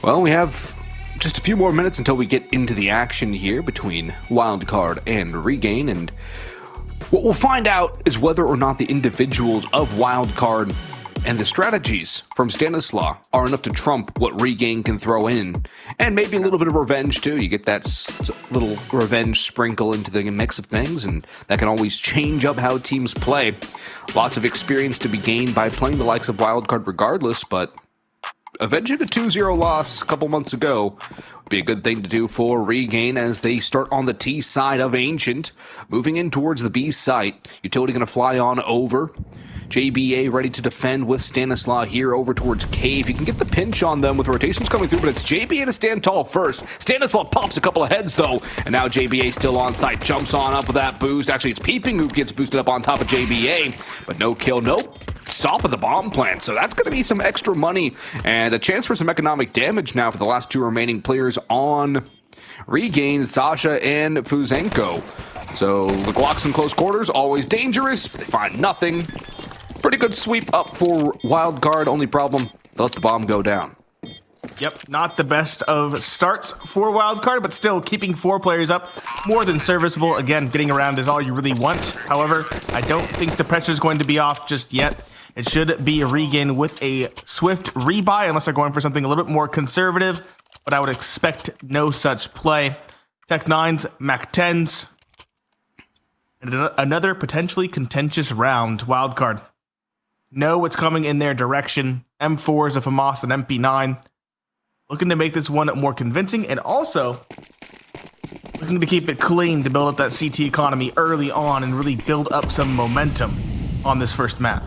Well, we have just a few more minutes until we get into the action here between Wildcard and Regain, and what we'll find out is whether or not the individuals of Wildcard and the strategies from Stanislaw are enough to trump what Regain can throw in, and maybe a little bit of revenge too. You get that little revenge sprinkle into the mix of things, and that can always change up how teams play. Lots of experience to be gained by playing the likes of Wildcard regardless, but avenging a 2-0 loss a couple months ago would be a good thing to do for Regain as they start on the T side of Ancient, moving in towards the B site. Utility going to fly on over. JBA ready to defend with Stanislaw here over towards Cave. You can get the pinch on them with rotations coming through, but it's JBA to stand tall first. Stanislaw pops a couple of heads though, and now JBA still on site, jumps on up with that boost. Actually, it's Peeping who gets boosted up on top of JBA, but no kill, nope. Stop of the bomb plant, so that's going to be some extra money and a chance for some economic damage now for the last two remaining players on Regain, Sasha and Fuzenko. So the Glocks in close quarters, always dangerous. They find nothing. Pretty good sweep up for Wildcard. Only problem, they let the bomb go down. Yep, not the best of starts for Wildcard, but still keeping 4 players up, more than serviceable. Again, getting around is all you really want. However, I don't think the pressure is going to be off just yet. It should be a Regain with a swift rebuy, unless they're going for something a little bit more conservative, but I would expect no such play. Tech 9s, Mac 10s, and another potentially contentious round. Wildcard know what's coming in their direction. M4s of Hamas and MP9. Looking to make this one more convincing, and also looking to keep it clean to build up that CT economy early on and really build up some momentum on this first map.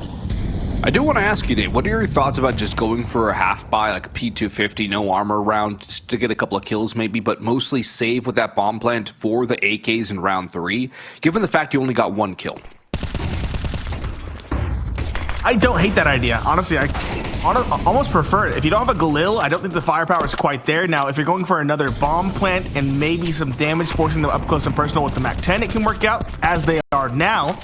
I do want to ask you, Dave, what are your thoughts about just going for a half buy, like a P250, no armor round, just to get a couple of kills maybe, but mostly save with that bomb plant for the AKs in round 3, given the fact you only got 1 kill? I don't hate that idea. Honestly, I almost prefer it. If you don't have a Galil, I don't think the firepower is quite there. Now, if you're going for another bomb plant and maybe some damage, forcing them up close and personal with the Mac 10, it can work out as they are now.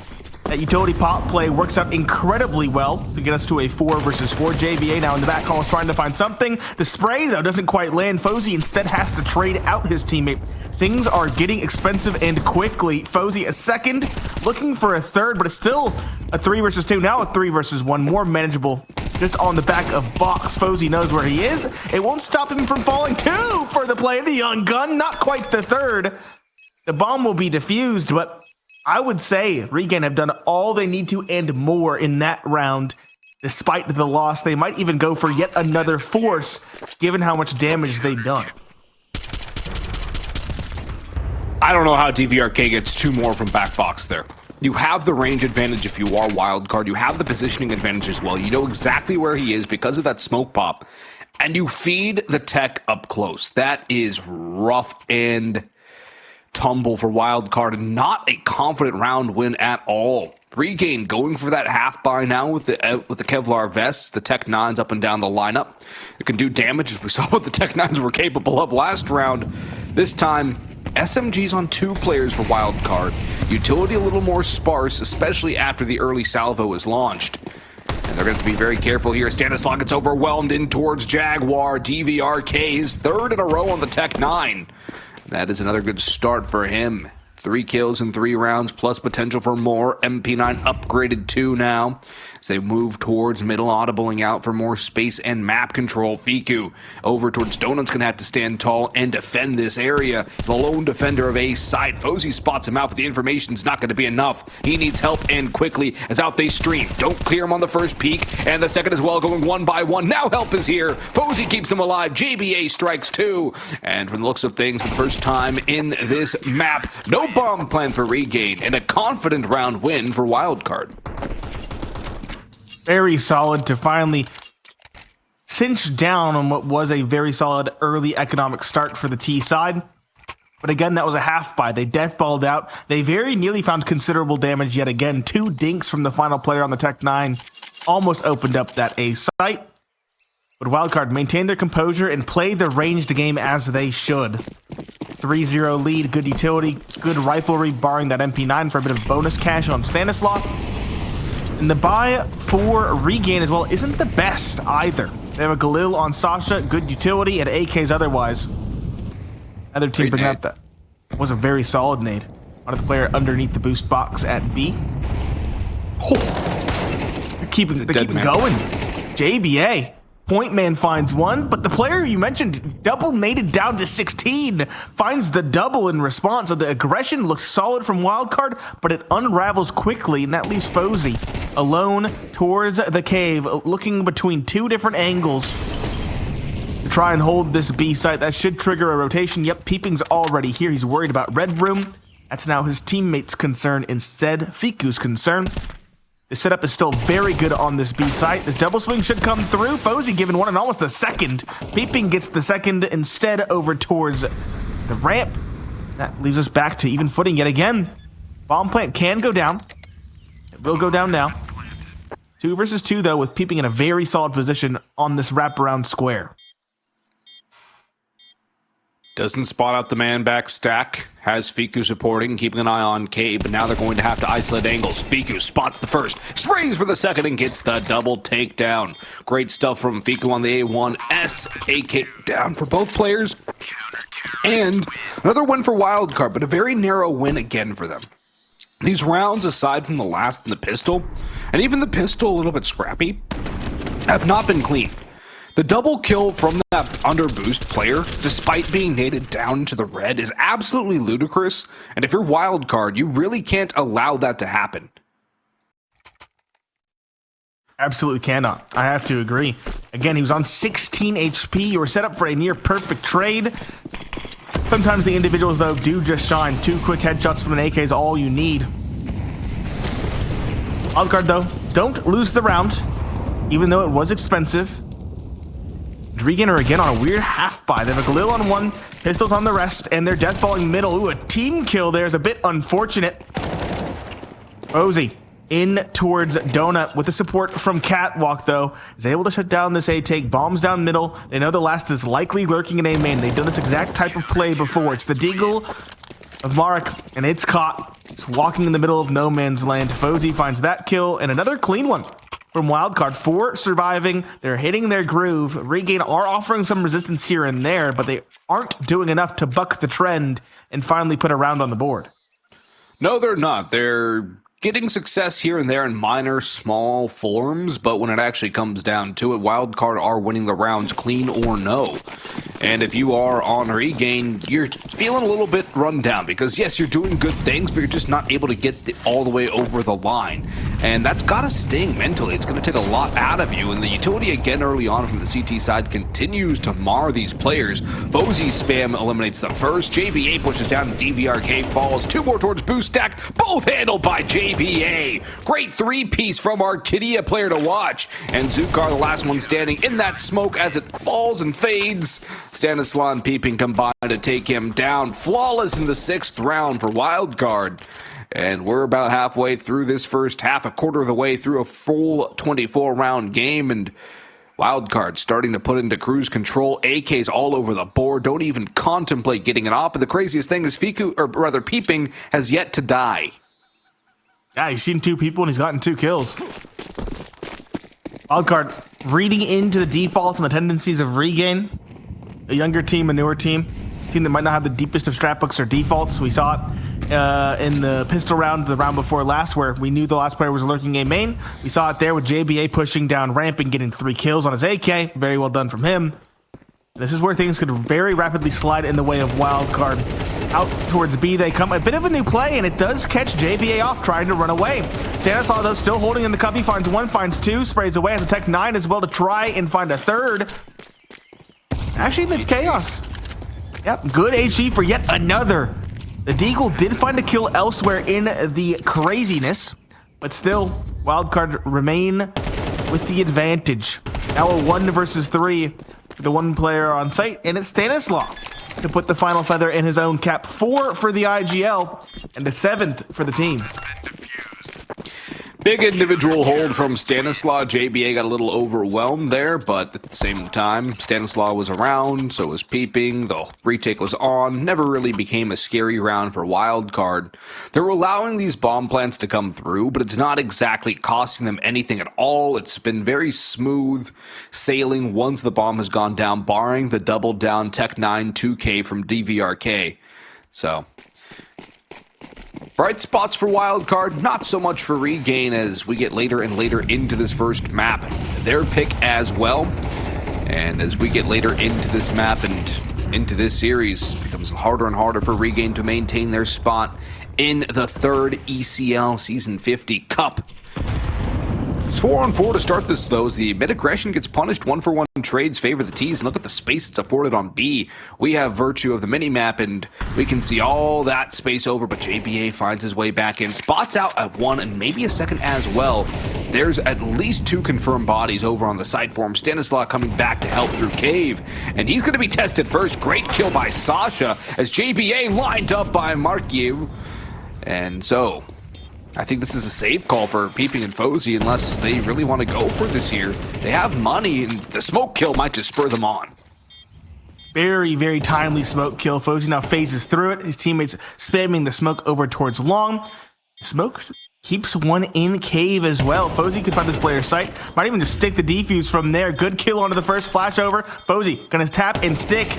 That utility pop play works out incredibly well to get us to a 4 versus 4. JBA now in the back hall is trying to find something. The spray, though, doesn't quite land. Fozy instead has to trade out his teammate. Things are getting expensive and quickly. Fozy a second, looking for a third, but it's still a 3 versus 2. Now a 3 versus 1, more manageable. Just on the back of box, Fozy knows where he is. It won't stop him from falling. 2 for the play of the young gun, not quite the third. The bomb will be defused, but I would say Regain have done all they need to and more in that round. Despite the loss, they might even go for yet another force, given how much damage they've done. I don't know how DVRK gets 2 more from back box there. You have the range advantage if you are Wildcard. You have the positioning advantage as well. You know exactly where he is because of that smoke pop. And you feed the tech up close. That is rough and tumble for Wildcard, and not a confident round win at all. Regain going for that half buy now with the Kevlar vests, the Tech 9s up and down the lineup. It can do damage as we saw what the Tech 9s were capable of last round. This time, SMGs on 2 players for Wildcard. Utility a little more sparse, especially after the early salvo is launched. And they're going to be very careful here. Stanislaw gets overwhelmed in towards Jaguar. DVRK is 3rd in a row on the Tech 9. That is another good start for him. 3 kills in 3 rounds, plus potential for more. MP9 upgraded 2 now. As they move towards middle, audibling out for more space and map control. Fiku over towards Donut's going to have to stand tall and defend this area. The lone defender of A side. Fozy spots him out, but the information's not going to be enough. He needs help and quickly as out they stream. Don't clear him on the first peak, and the second as well, going 1 by 1. Now help is here. Fozy keeps him alive. JBA strikes 2. And from the looks of things, for the first time in this map, no bomb plan for Regain, and a confident round win for Wildcard. Very solid to finally cinch down on what was a very solid early economic start for the T side. But again, that was a half buy. They deathballed out. They very nearly found considerable damage yet again. 2 dinks from the final player on the Tech 9 almost opened up that A site. But Wildcard maintained their composure and played the ranged game as they should. 3-0 lead, good utility, good riflery, barring that MP9 for a bit of bonus cash on Stanislaw. And the buy for Regain as well isn't the best either. They have a Galil on Sasha, good utility, and AKs otherwise. Other team bringing up that was a very solid nade. One of the player underneath the boost box at B. They're keeping going. JBA. Point man finds one, but the player you mentioned double naded down to 16 finds the double in response. So the aggression looked solid from Wildcard, but it unravels quickly, and that leaves Fozy alone towards the cave, looking between two different angles to try and hold this B site. That should trigger a rotation. Yep, Peeping's already here. He's worried about Red Room. That's now his teammate's concern instead, Fiku's concern. The setup is still very good on this B site. This double swing should come through. Fozy given one and almost a second. Peeping gets the second instead over towards the ramp. That leaves us back to even footing yet again. Bomb plant can go down. It will go down now. 2 versus 2 though, with Peeping in a very solid position on this wraparound square. Doesn't spot out the man back stack. Has Fiku supporting, keeping an eye on Cave, but now they're going to have to isolate angles. Fiku spots the first, sprays for the second, and gets the double takedown. Great stuff from Fiku on the A1S. AK down for both players. And another win for Wildcard, but a very narrow win again for them. These rounds, aside from the last and the pistol, and even the pistol a little bit scrappy, have not been clean. The double kill from that under boost player, despite being naded down to the red, is absolutely ludicrous. And if you're Wildcard, you really can't allow that to happen. Absolutely cannot. I have to agree. Again, he was on 16 HP. You were set up for a near perfect trade. Sometimes the individuals, though, do just shine. 2 quick headshots from an AK is all you need. Wildcard, though, don't lose the round, even though it was expensive. Regan are again on a weird half buy. They have a Galil on one, pistols on the rest, and they're deathballing middle. Ooh, a team kill there is a bit unfortunate. Fozy in towards Donut with the support from Catwalk, though, is able to shut down this A take. Bombs down middle. They know the last is likely lurking in A main. They've done this exact type of play before. It's the Deagle of Marek, and it's caught. Just walking in the middle of no man's land. Fozy finds that kill, and another clean one from Wildcard. 4 surviving. They're hitting their groove. Regain are offering some resistance here and there, but they aren't doing enough to buck the trend and finally put a round on the board. No, they're not. They're getting success here and there in minor, small forms, but when it actually comes down to it, Wildcard are winning the rounds clean or no. And if you are on Regain, you're feeling a little bit run down because, yes, you're doing good things, but you're just not able to get all the way over the line. And that's got to sting mentally. It's going to take a lot out of you. And the utility, again, early on from the CT side continues to mar these players. Fozy spam eliminates the first. JBA pushes down. DVRK falls. 2 more towards boost stack. Both handled by JBA. Great 3-piece from our Kidia player to watch. And Zukar, the last one standing in that smoke as it falls and fades. Stanislaw and Peeping combine to take him down. Flawless in the 6th round for Wildcard. And we're about halfway through this first half, a quarter of the way through a full 24-round game, and Wildcard starting to put into cruise control. AKs all over the board, don't even contemplate getting it off. But the craziest thing is Peeping has yet to die. Yeah, he's seen 2 people and he's gotten 2 kills. Wildcard reading into the defaults and the tendencies of Regain. A younger team, a newer team that might not have the deepest of strat books or defaults. We saw it in the pistol round, the round before last, where we knew the last player was lurking A main. We saw it there with JBA pushing down ramp and getting 3 kills on his AK. Very well done from him. This is where things could very rapidly slide in the way of Wildcard. Out towards B they come. A bit of a new play, and it does catch JBA off trying to run away. Stanislaw, though, still holding in the cubby, finds 1, finds 2, sprays away, has a Tech 9 as well to try and find a third. Actually, the Chaos. Yep, good HE for yet another. The Deagle did find a kill elsewhere in the craziness, but still, Wildcard remain with the advantage. Now a 1 versus 3 for the one player on site, and it's Stanislaw to put the final feather in his own cap. 4 for the IGL, and a 7th for the team. Big individual hold from Stanislaw. JBA got a little overwhelmed there, but at the same time, Stanislaw was around, so was Peeping. The retake was on. Never really became a scary round for Wildcard. They were allowing these bomb plants to come through, but it's not exactly costing them anything at all. It's been very smooth sailing once the bomb has gone down, barring the double down Tech 9 2K from DVRK. So, bright spots for Wildcard, not so much for Regain as we get later and later into this first map. Their pick as well. And as we get later into this map and into this series, it becomes harder and harder for Regain to maintain their spot in the third ECL Season 50 Cup. It's 4-on-4 to start this, though, as the mid-aggression gets punished. 1-for-1 trades favor the T's. And look at the space it's afforded on B. We have Virtue of the mini-map, and we can see all that space over, but JBA finds his way back in. Spots out at one and maybe a second as well. There's at least 2 confirmed bodies over on the side for him. Stanislaw coming back to help through Cave, and he's going to be tested first. Great kill by Sasha as JBA lined up by Markiev. And so, I think this is a safe call for Peeping and Fozy unless they really want to go for this here. They have money, and the smoke kill might just spur them on. Very, very timely smoke kill. Fozy now phases through it. His teammates spamming the smoke over towards long. Smoke keeps one in Cave as well. Fozy could find this player's sight. Might even just stick the defuse from there. Good kill onto the first flash over. Fozy gonna tap and stick.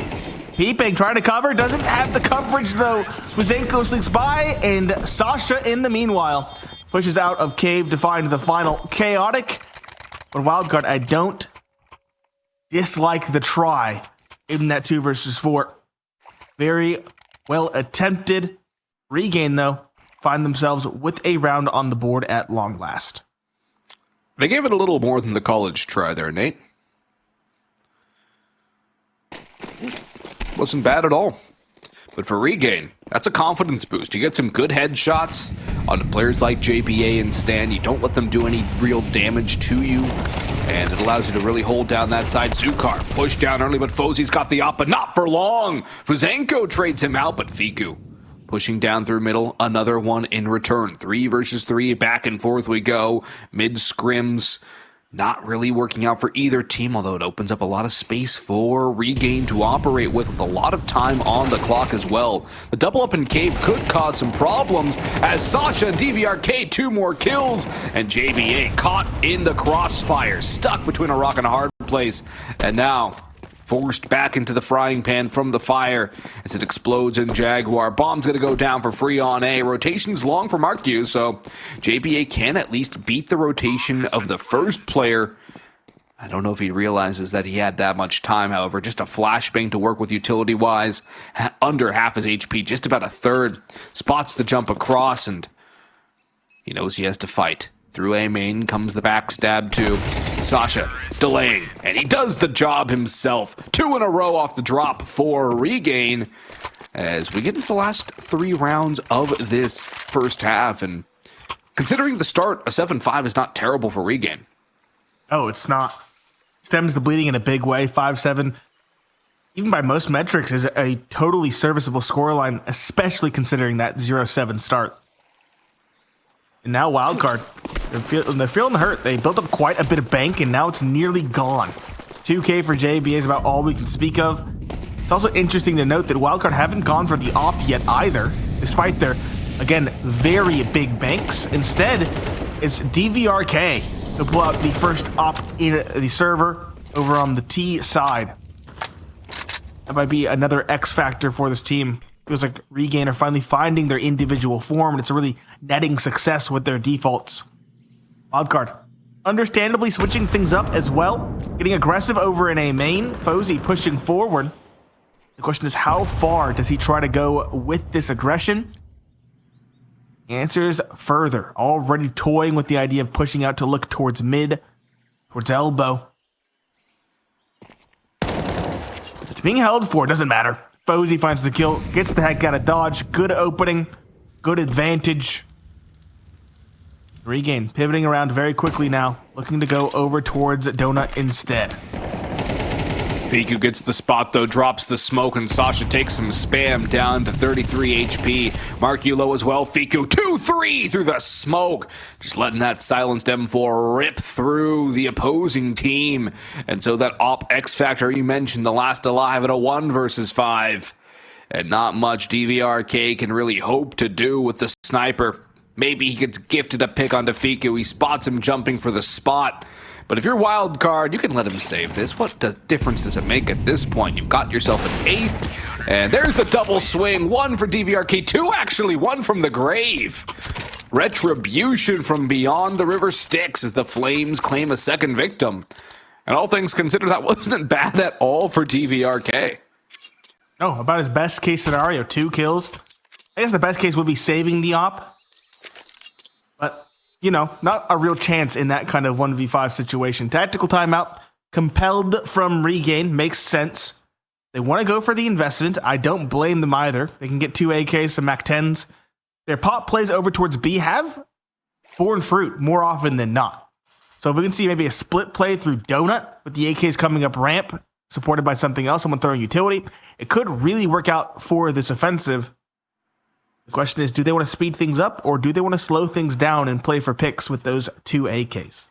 Peeping, trying to cover, doesn't have the coverage though. Buzenko sneaks by, and Sasha in the meanwhile pushes out of Cave to find the final chaotic. But Wildcard, I don't dislike the try in that 2 versus 4. Very well attempted. Regain though, find themselves with a round on the board at long last. They gave it a little more than the college try there, Nate. Wasn't bad at all. But for Regain, that's a confidence boost. You get some good headshots on players like JBA and Stan. You don't let them do any real damage to you, and it allows you to really hold down that side. Zukar pushed down early, but Fozy's got the op, but not for long. Fuzenko trades him out, but Fiku pushing down through middle. Another one in return. 3 versus 3, back and forth we go. Mid scrims. Not really working out for either team, although it opens up a lot of space for Regain to operate with a lot of time on the clock as well. The double up in Cave could cause some problems as Sasha and DVRK 2 more kills, and JBA caught in the crossfire, stuck between a rock and a hard place, and now forced back into the frying pan from the fire as it explodes in Jaguar. Bomb's going to go down for free on A. Rotation's long for Mark Hughes, so JBA can at least beat the rotation of the first player. I don't know if he realizes that he had that much time, however. Just a flashbang to work with utility-wise. Under half his HP, just about a third. Spots the jump across, and he knows he has to fight. Through A main comes the backstab to Sasha, delaying, and he does the job himself. 2 in a row off the drop for Regain as we get into the last 3 rounds of this first half. And considering the start, a 7-5 is not terrible for Regain. Oh, it's not. Stems the bleeding in a big way. 5-7, even by most metrics, is a totally serviceable scoreline, especially considering that 0-7 start. And now Wildcard, they're feeling the hurt. They built up quite a bit of bank, and now it's nearly gone. 2K for JBA is about all we can speak of. It's also interesting to note that Wildcard haven't gone for the op yet either, despite their, again, very big banks. Instead, it's DVRK who pull out the first op in the server over on the T side. That might be another X factor for this team. Feels like Regain are finally finding their individual form, and it's really netting success with their defaults. Wildcard, understandably switching things up as well, getting aggressive over in A main. Fozy pushing forward. The question is, how far does he try to go with this aggression? Answers further. Already toying with the idea of pushing out to look towards mid, towards elbow. It's being held for, doesn't matter. Fozy finds the kill, gets the heck out of dodge. Good opening, good advantage. Regain pivoting around very quickly now, looking to go over towards Donut instead. Fiku gets the spot though, drops the smoke, and Sasha takes some spam down to 33 HP. Marky low as well. Fiku 2-3 through the smoke. Just letting that silenced M4 rip through the opposing team. And so that Op X Factor you mentioned, the last alive at a 1 versus 5. And not much DVRK can really hope to do with the sniper. Maybe he gets gifted a pick onto Fiku. He spots him jumping for the spot. But if you're Wildcard, you can let him save this. What difference does it make at this point? You've got yourself an 8th. And there's the double swing. 1 for DVRK, 2 actually, 1 from the grave. Retribution from beyond the river Styx as the Flames claim a second victim. And all things considered, that wasn't bad at all for DVRK. No, about his best case scenario, 2 kills. I guess the best case would be saving the op. But, you know, not a real chance in that kind of 1v5 situation. Tactical timeout, compelled from regain, makes sense. They want to go for the investment. I don't blame them either. They can get 2 AKs, some MAC-10s. Their pop plays over towards B have borne fruit more often than not. So if we can see maybe a split play through Donut with the AKs coming up ramp, supported by something else, someone throwing utility, it could really work out for this offensive. The question is, do they want to speed things up or do they want to slow things down and play for picks with those 2 AKs?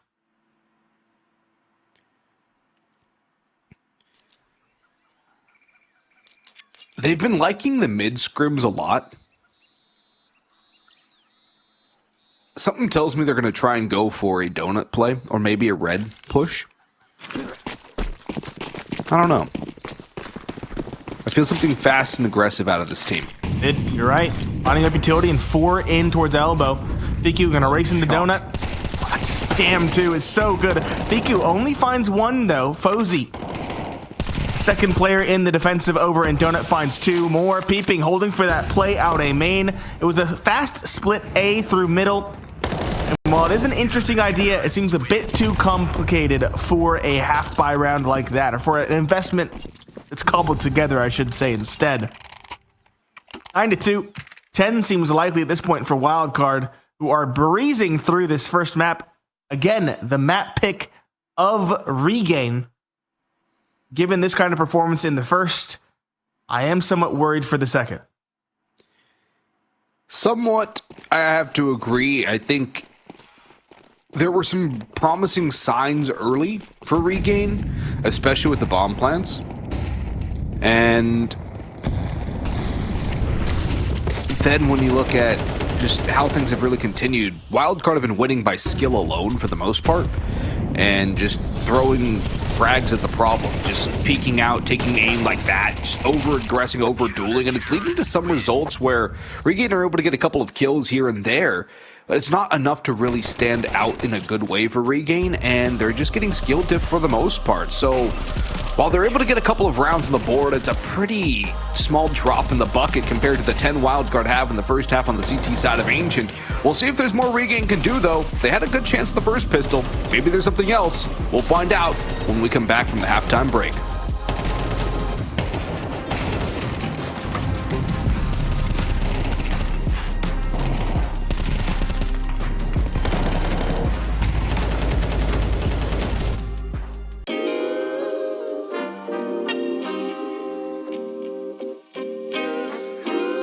They've been liking the mid scrims a lot. Something tells me they're going to try and go for a donut play or maybe a red push. I don't know. I feel something fast and aggressive out of this team. You're right. Lining up utility and 4 in towards elbow. Fiku gonna race into donut. Oh, that spam too is so good. Fiku only finds 1 though. Fozy, second player in the defensive over, and donut finds 2 more. Peeping, holding for that play out A main. It was a fast split A through middle. And while it is an interesting idea, it seems a bit too complicated for a half buy round like that, or for an investment that's cobbled together, I should say, instead. 9-2. 10 seems likely at this point for Wildcard, who are breezing through this first map. Again, the map pick of Regain. Given this kind of performance in the first, I am somewhat worried for the second. Somewhat, I have to agree. I think there were some promising signs early for Regain, especially with the bomb plants. And then when you look at just how things have really continued, Wildcard have been winning by skill alone for the most part, and just throwing frags at the problem, just peeking out, taking aim like that, just over-aggressing, over-dueling, and it's leading to some results where Regain are able to get a couple of kills here and there, but it's not enough to really stand out in a good way for Regain, and they're just getting skill dipped for the most part. So while they're able to get a couple of rounds on the board, it's a pretty small drop in the bucket compared to the 10 Wildcard have in the first half on the CT side of Ancient. We'll see if there's more Regain can do, though. They had a good chance at the first pistol. Maybe there's something else. We'll find out when we come back from the halftime break.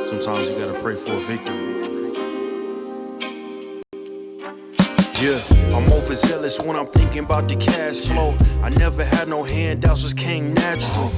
Sometimes you gotta pray for a victory. Yeah, I'm overzealous when I'm thinking about the cash flow. I never had no handouts, just came natural.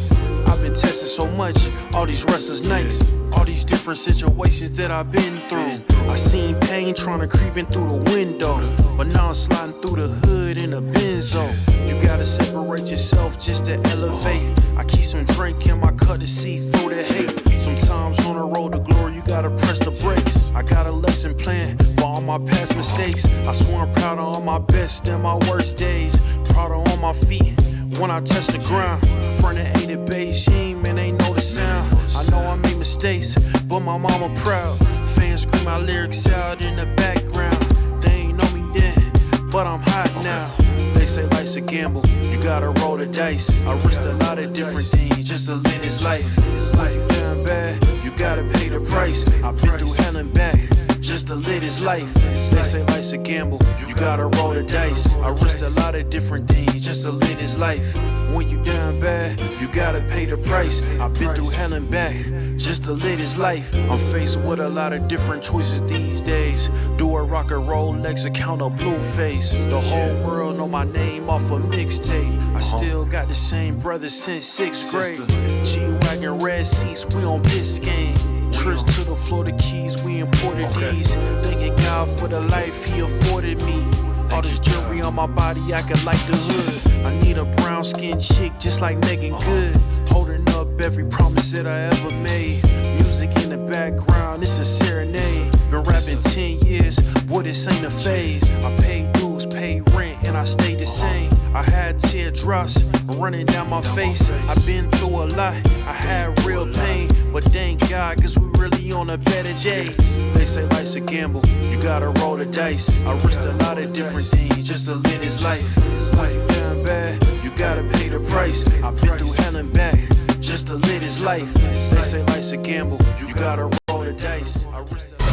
I've been tested so much, all these wrestlers nice. All these different situations that I've been through. I seen pain trying to creep in through the window, but now I'm sliding through the hood in a Benzo. You gotta separate yourself just to elevate. I keep some drink in my cup to see through the hate. Sometimes on the road to glory, you gotta press the brakes. I got a lesson plan for all my past mistakes. I swear I'm proud of all my best and my worst days. Proud of all my feet when I touch the ground. Front of A to Beijing, man, they know the sound. I know I made mistakes, but my mama proud. Fans scream my lyrics out in the background. They ain't know me then, but I'm hot now. They say life's a gamble, you gotta roll the dice. I risked a lot of different things just to live this life. It's life down bad, you gotta pay the price. I've been through hell and back, just to live his life. They say life's a gamble, you gotta roll the dice. I risked a lot of different things just to live his life. When you down bad, you gotta pay the price. I've been through hell and back just to live his life. I'm faced with a lot of different choices these days. Do a rock and roll Lex account of Blueface. The whole world know my name off a mixtape. I still got the same brothers since 6th grade. G-Wagon, red seats, we on Biscayne. Trips to the Florida Keys, we imported these. Thanking God for the life he afforded me. All this jewelry on my body, I could like the hood. I need a brown skinned chick just like Megan Good. Holding up every promise that I ever made. Music in the background, it's a serenade. Been rapping 10 years, boy, this ain't a phase. I paid dues, paid rent, and I stayed the same. I had teardrops running down my face. I've been through a lot, I had real pain. But thank God, cause we really on a better days. They say life's a gamble, you gotta roll the dice. I risked a lot of different things just to live his life. When you down bad, you gotta pay the price. I've been through hell and back just to live his life. They say life's a gamble, you gotta roll the dice. I risked a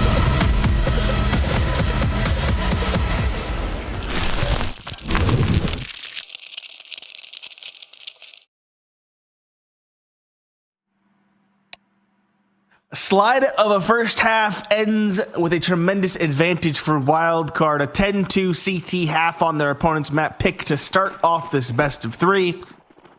Slide of a first half ends with a tremendous advantage for Wildcard. A 10-2 CT half on their opponent's map pick to start off this best of three.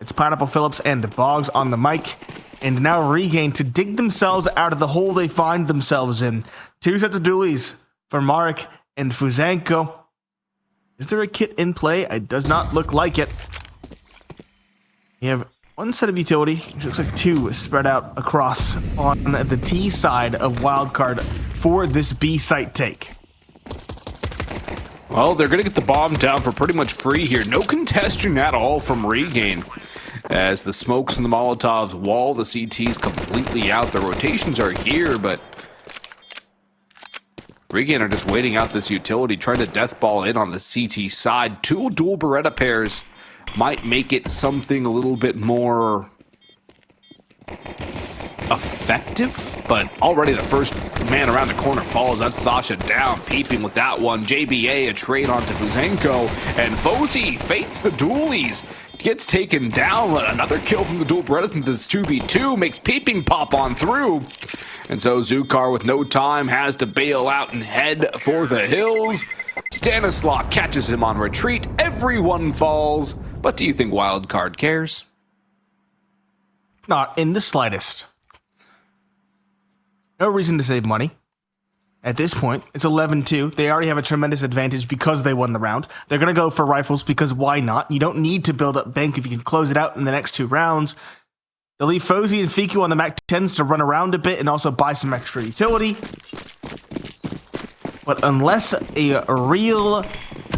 It's Pineapple Phillips and Boggs on the mic. And now Regain to dig themselves out of the hole they find themselves in. Two sets of dualies for Marek and Fuzanko. Is there a kit in play? It does not look like it. You have one set of utility, which looks like two spread out across on the T side of Wildcard for this B site take. Well, they're going to get the bomb down for pretty much free here. No contestion at all from Regain. As the smokes and the Molotovs wall the CTs completely out. The rotations are here, but Regain are just waiting out this utility, trying to deathball in on the CT side. Two dual Beretta pairs might make it something a little bit more effective, but already the first man around the corner follows that Sasha down, peeping with that one. JBA a trade onto Fuzanko, and Fozy fates the dualies, gets taken down. Another kill from the dual Berettas into this 2v2, makes peeping pop on through. And so Zukar, with no time, has to bail out and head for the hills. Stanislaw catches him on retreat. Everyone falls. But do you think Wildcard cares? Not in the slightest. No reason to save money. At this point, it's 11-2. They already have a tremendous advantage because they won the round. They're going to go for rifles because why not? You don't need to build up bank if you can close it out in the next two rounds. They'll leave Fozy and Fiku on the Mac 10s to run around a bit and also buy some extra utility. But unless a real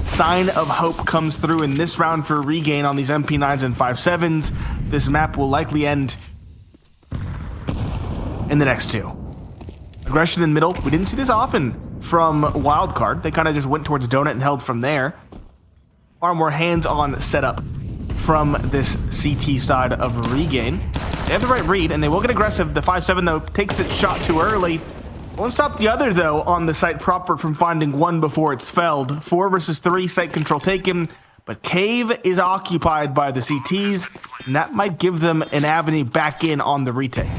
sign of hope comes through in this round for Regain on these MP9s and 5.7s, this map will likely end in the next two. Aggression in middle. We didn't see this often from Wildcard. They kind of just went towards Donut and held from there. Far more hands-on setup from this CT side of Regain. They have the right read, and they will get aggressive. The 5.7, though, takes its shot too early. Won't stop the other, though, on the site proper from finding one before it's felled. 4 versus 3, site control taken, but Cave is occupied by the CTs, and that might give them an avenue back in on the retake.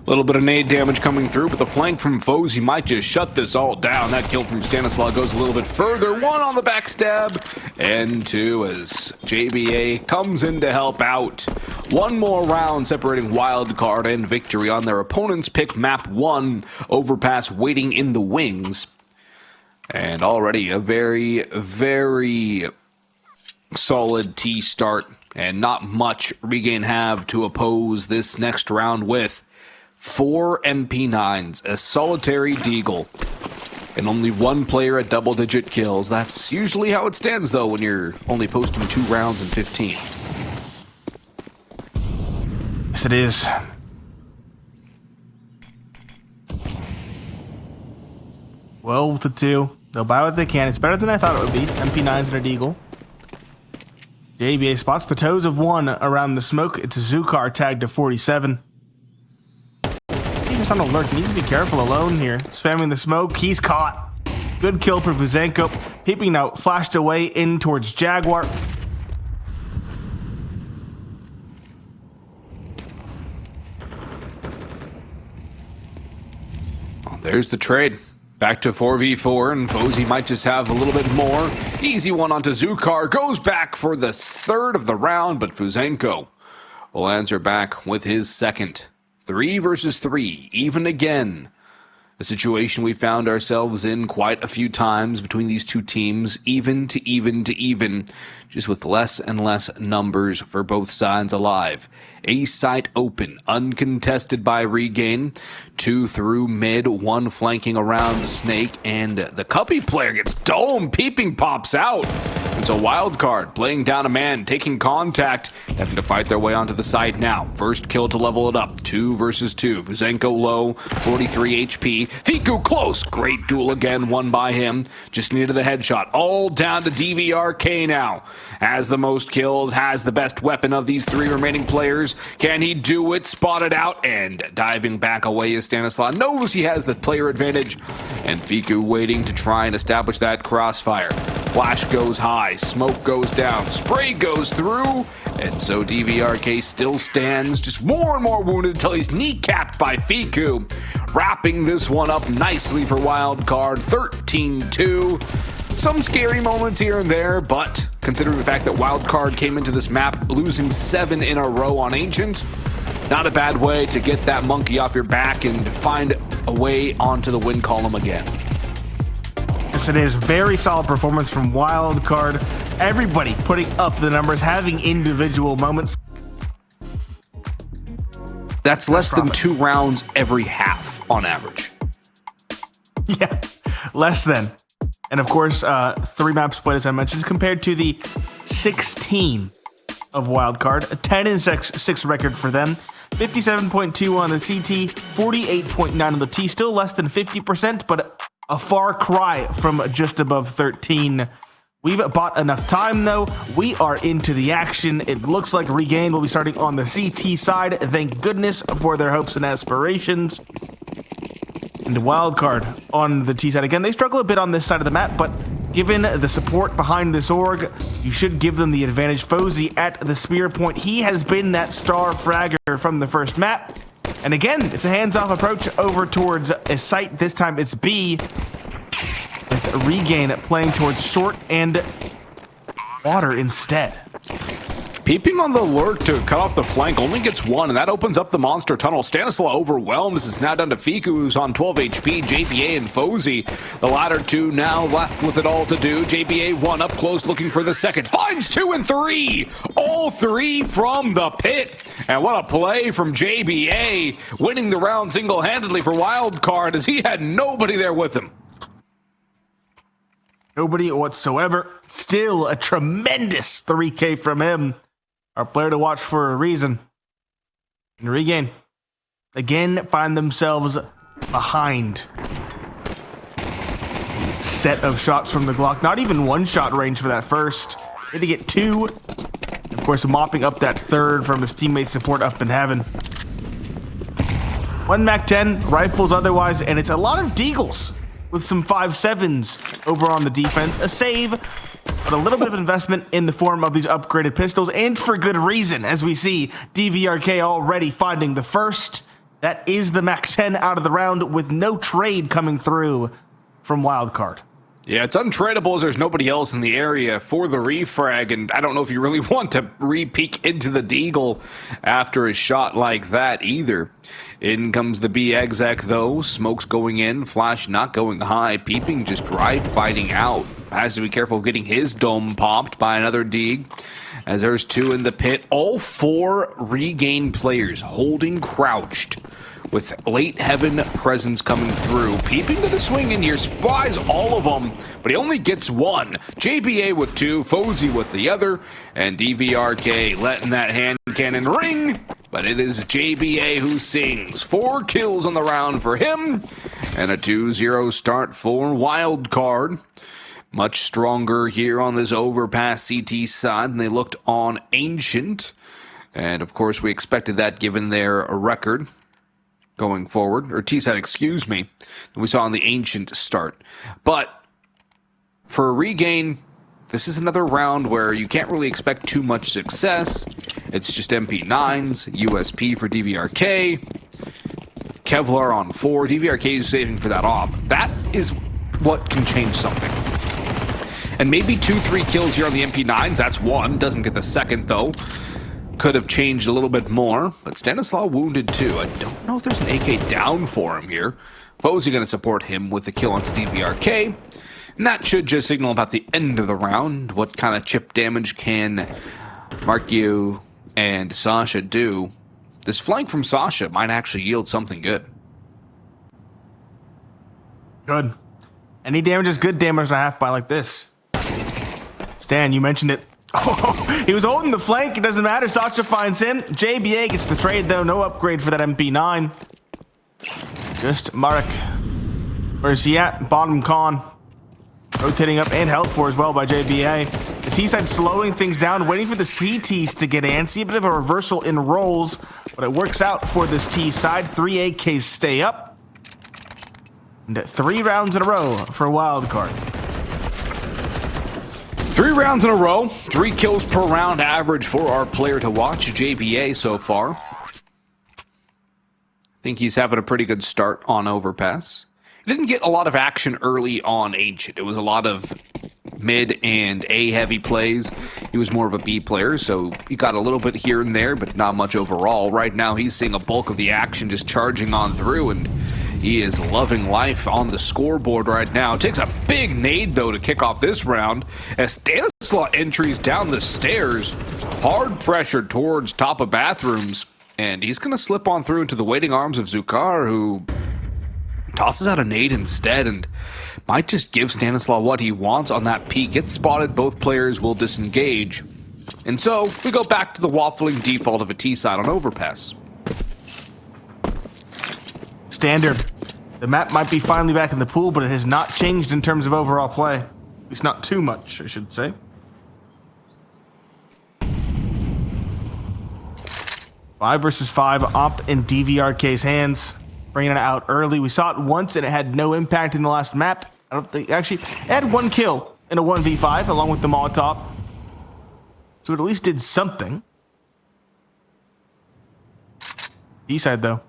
A little bit of nade damage coming through, but the flank from Fozy might just shut this all down. That kill from Stanislaw goes a little bit further. One on the backstab, and two as JBA comes in to help out. One more round separating Wildcard and victory on their opponent's pick. Map 1, Overpass waiting in the wings. And already a very, very solid T start, and not much Regain have to oppose this next round with. 4 MP9s, a solitary deagle, and only one player at double-digit kills. That's usually how it stands, though, when you're only posting 2 rounds in 15. Yes, it is. Well, to 2. They'll buy what they can. It's better than I thought it would be. MP9s and a deagle. JBA spots the toes of one around the smoke. It's Zukar tagged to 47. just on alert. He needs to be careful alone here. Spamming the smoke. He's caught. Good kill for Vuzenko. Peeping out, flashed away in towards Jaguar. There's the trade. Back to 4v4, and Fozy might just have a little bit more. Easy one onto Zukar. Goes back for the third of the round, but Vuzenko will answer back with his second. 3 versus 3, even again. A situation we found ourselves in quite a few times between these two teams, even to even to even, just with less and less numbers for both sides alive. A site open, uncontested by Regain. 2 through mid, 1 flanking around Snake, and the Cuppy player gets domed. Peeping pops out. It's a Wildcard, playing down a man, taking contact, having to fight their way onto the side now. First kill to level it up, 2 versus 2. Vuzenko low, 43 HP. Fiku close, great duel again, won by him. Just needed the headshot. All down to DVRK now. Has the most kills, has the best weapon of these 3 remaining players. Can he do it? Spotted out, and diving back away is Stanislav. Knows he has the player advantage, and Fiku waiting to try and establish that crossfire. Flash goes high, smoke goes down, spray goes through, and so DVRK still stands, just more and more wounded until he's kneecapped by Fiku. Wrapping this one up nicely for Wildcard, 13-2. Some scary moments here and there, but considering the fact that Wildcard came into this map losing 7 in a row on Ancient, not a bad way to get that monkey off your back and find a way onto the win column again. Yes, it is. Very solid performance from Wildcard. Everybody putting up the numbers, having individual moments. That's less than 2 rounds every half on average. Yeah, less than. And of course, 3 maps played, as I mentioned, compared to the 16 of Wildcard. A 10-6 record for them. 57.2 on the CT, 48.9 on the T. Still less than 50%, but a far cry from just above 13. We've bought enough time, though. We are into the action. It looks like Regain will be starting on the CT side. Thank goodness for their hopes and aspirations. And Wildcard on the T side again. They struggle a bit on this side of the map, but given the support behind this org, you should give them the advantage. Fozy at the spear point. He has been that star fragger from the first map. And again, it's a hands-off approach over towards a site. This time it's B, with Regain playing towards short and water instead. Peeping on the lurk to cut off the flank only gets 1, and that opens up the monster tunnel. Stanislav overwhelmed. This is now down to Fiku, who's on 12 HP, JBA and Fozy. The latter 2 now left with it all to do. JBA 1 up close looking for the second. Finds 2 and 3. All 3 from the pit. And what a play from JBA. Winning the round single-handedly for Wildcard as he had nobody there with him. Nobody whatsoever. Still a tremendous 3K from him. Our player to watch for a reason. And Regain, again, find themselves behind. Set of shots from the Glock. Not even 1-shot range for that first. Had to get 2. Of course, mopping up that third from his teammate support up in heaven. 1 MAC-10, rifles otherwise, and it's a lot of deagles with some 5.7s over on the defense. A save, but a little bit of investment in the form of these upgraded pistols, and for good reason, as we see DVRK already finding the first. That is the MAC-10 out of the round with no trade coming through from Wildcard. Yeah, it's untradeable as there's nobody else in the area for the refrag, and I don't know if you really want to re-peek into the deagle after a shot like that either. In comes the B exec though, smoke's going in, flash not going high, peeping just right fighting out. Has to be careful of getting his dome popped by another deag, as there's 2 in the pit. All 4 Regain players holding crouched, with late heaven presence coming through. Peeping to the swing in here, spies all of them, but he only gets 1. JBA with 2, Fozy with the other, and DVRK letting that hand cannon ring, but it is JBA who sings. 4 kills on the round for him, and a 2-0 start for Wildcard. Much stronger here on this Overpass CT side than they looked on Ancient, and of course we expected that given their record. going forward, or T-side, excuse me, than we saw on the Ancient start. But for a regain, this is another round where you can't really expect too much success. It's just MP9s, USP for DVRK, Kevlar on 4. DVRK is saving for that op. That is what can change something. And maybe 2-3 kills here on the MP9s. That's one. Doesn't get the second, though. Could have changed a little bit more. But Stanislaw wounded, too. I don't know if there's an AK down for him here. Fozy going to support him with the kill onto DVRK. And that should just signal about the end of the round. What kind of chip damage can Markio and Sasha do? This flank from Sasha might actually yield something good. Good. Any damage is good damage on a half buy like this. Stan, you mentioned it. Oh, he was holding the flank. It doesn't matter. Sasha finds him. JBA gets the trade, though. No upgrade for that MP9. Just Marek. Where's he at? Bottom con. Rotating up and held for as well by JBA. The T-side slowing things down, waiting for the CTs to get antsy. A bit of a reversal in roles, but it works out for this T-side. 3 AKs stay up. And 3 rounds in a row for Wildcard. 3 rounds in a row. 3 kills per round average for our player to watch, JBA, so far. I think he's having a pretty good start on Overpass. He didn't get a lot of action early on Ancient. It was a lot of mid and A heavy plays. He was more of a B player, so he got a little bit here and there, but not much overall. Right now, he's seeing a bulk of the action just charging on through, and he is loving life on the scoreboard right now. Takes a big nade, though, to kick off this round as Stanislaw entries down the stairs, hard pressure towards top of bathrooms, and he's going to slip on through into the waiting arms of Zukar, who tosses out a nade instead and might just give Stanislaw what he wants on that peak. Gets spotted, both players will disengage. And so we go back to the waffling default of a T-side on Overpass. Standard. The map might be finally back in the pool, but it has not changed in terms of overall play. At least not too much, I should say. Five versus 5, Op in DVRK's hands. Bringing it out early. We saw it once and it had no impact in the last map. I don't think, actually, it had 1 kill in a 1v5 along with the Molotov. So it at least did something. B-side though.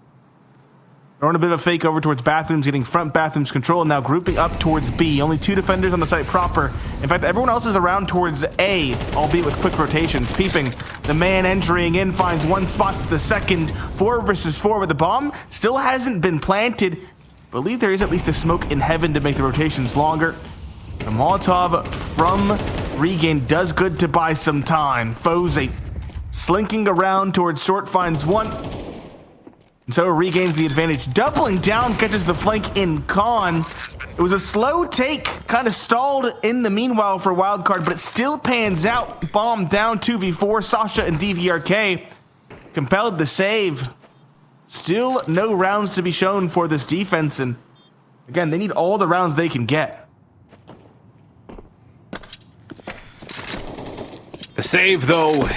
Throwing a bit of a fake over towards bathrooms, getting front bathrooms control, and now grouping up towards B. Only 2 defenders on the site proper. In fact, everyone else is around towards A, albeit with quick rotations. Peeping, the man entering in finds 1 spot to the second. 4 versus 4 with the bomb. Still hasn't been planted. Believe there is at least a smoke in heaven to make the rotations longer. The Molotov from Regain does good to buy some time. Fozy slinking around towards short, finds 1. And so regains the advantage. Doubling down, catches the flank in con. It was a slow take, kind of stalled in the meanwhile for Wildcard, but it still pans out. Bomb down 2v4, Sasha and DVRK compelled the save. Still no rounds to be shown for this defense, and again, they need all the rounds they can get. The save, though,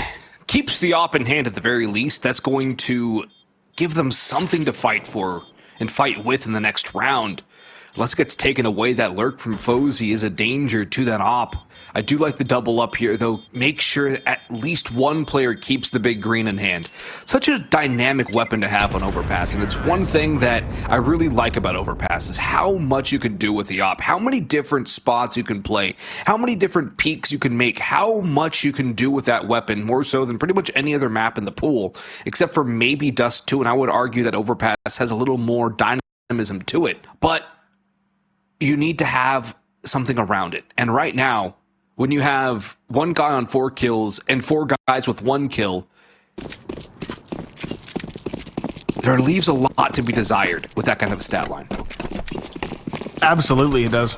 keeps the op in hand at the very least. That's going to give them something to fight for and fight with in the next round. Unless it gets taken away, that lurk from Fozy is a danger to that op. I do like the double up here, though. Make sure at least one player keeps the big green in hand. Such a dynamic weapon to have on Overpass, and it's one thing that I really like about Overpass is how much you can do with the op, how many different spots you can play, how many different peaks you can make, how much you can do with that weapon, more so than pretty much any other map in the pool, except for maybe Dust 2, and I would argue that Overpass has a little more dynamism to it. But you need to have something around it, and right now, when you have 1 guy on 4 kills and 4 guys with 1 kill, there leaves a lot to be desired with that kind of a stat line. Absolutely, it does.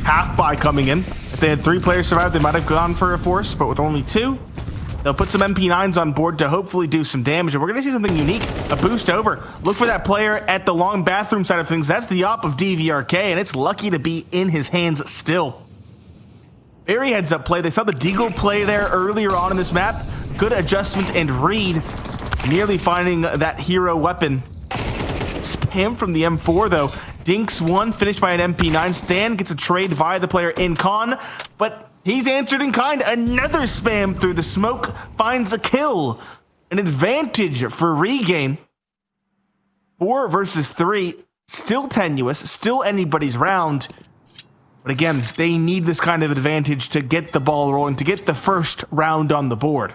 Half buy coming in. If they had 3 players survive, they might have gone for a force, but with only 2, they'll put some MP9s on board to hopefully do some damage, and we're going to see something unique. A boost over. Look for that player at the long bathroom side of things. That's the op of DVRK, and it's lucky to be in his hands still. Very heads up play. They saw the Deagle play there earlier on in this map. Good adjustment and read. Nearly finding that hero weapon. him from the M4 though. Dinks one, finished by an MP9. Stan gets a trade via the player in con, but he's answered in kind. Another spam through the smoke, finds a kill. An advantage for Regain. 4 versus 3, still tenuous, still anybody's round. But again, they need this kind of advantage to get the ball rolling, to get the first round on the board.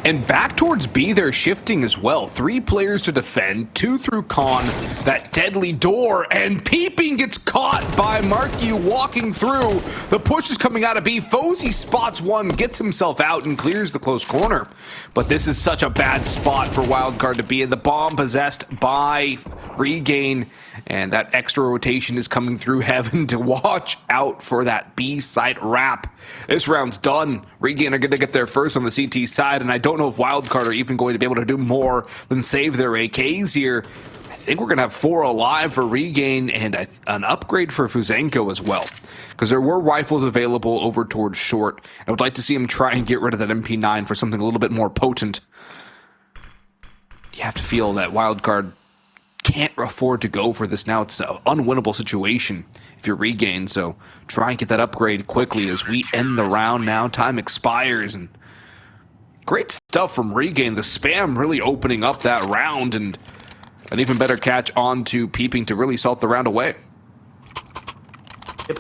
And back towards B, they're shifting as well. 3 players to defend, 2 through con, that deadly door, and Peeping gets caught by Marky walking through. The push is coming out of B. Fozy spots one, gets himself out, and clears the close corner. But this is such a bad spot for Wildcard to be in. The bomb possessed by Regain, and that extra rotation is coming through heaven to watch out for that B site wrap. This round's done. Regain are going to get there first on the CT side, and I don't know if Wildcard are even going to be able to do more than save their AKs here. I think we're going to have 4 alive for Regain and an upgrade for Fuzenko as well, because there were rifles available over towards short. I would like to see him try and get rid of that MP9 for something a little bit more potent. You have to feel that Wildcard can't afford to go for this now. It's an unwinnable situation if you're Regain, so try and get that upgrade quickly as we end the round now. Time expires, and great stuff from Regain. The spam really opening up that round, and an even better catch onto Peeping to really salt the round away.